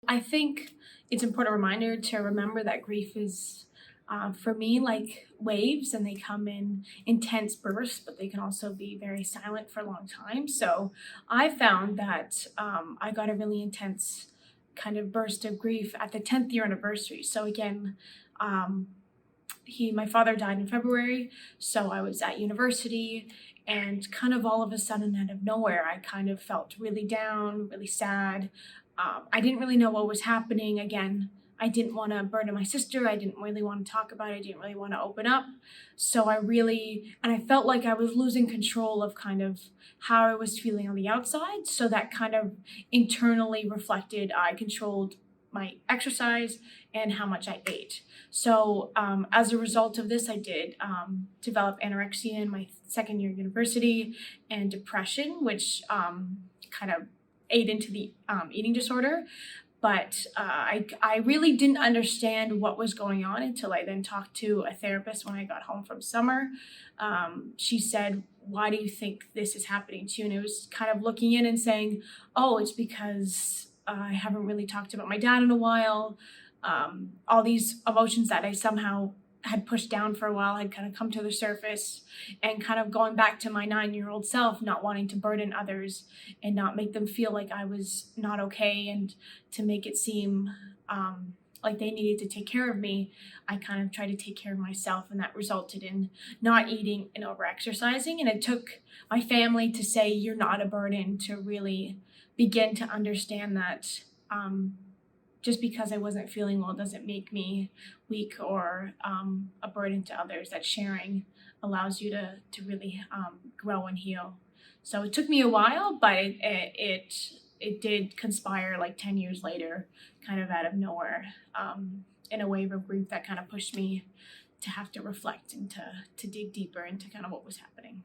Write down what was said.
I think it's an important reminder to remember that grief is, for me, like waves, and they come in intense bursts, but they can also be very silent for a long time. So I found that I got a really intense kind of burst of grief at the 10th year anniversary. So again, um, my father died in February, so I was at university, and kind of all of a sudden, out of nowhere, I kind of felt really down, really sad. I didn't really know what was happening. Again, I didn't want to burden my sister. I didn't really want to talk about it. I didn't really want to open up. So I felt like I was losing control of kind of how I was feeling on the outside. So that kind of internally reflected, I controlled my exercise and how much I ate. So as a result of this, I did develop anorexia in my second year of university, and depression, which kind of ate into the eating disorder. But I really didn't understand what was going on until I then talked to a therapist when I got home from summer. She said, "Why do you think this is happening to you?" And it was kind of looking in and saying, "Oh, it's because I haven't really talked about my dad in a while. All these emotions that I somehow had pushed down for a while had kind of come to the surface, and kind of going back to my 9-year-old self, not wanting to burden others and not make them feel like I was not okay, and to make it seem like they needed to take care of me, I kind of tried to take care of myself, and that resulted in not eating and over exercising. And it took my family to say, "You're not a burden," to really begin to understand that just because I wasn't feeling well doesn't make me weak or a burden to others. That sharing allows you to really grow and heal. So it took me a while, but it did conspire like 10 years later, kind of out of nowhere, in a wave of grief that kind of pushed me to have to reflect and to dig deeper into kind of what was happening.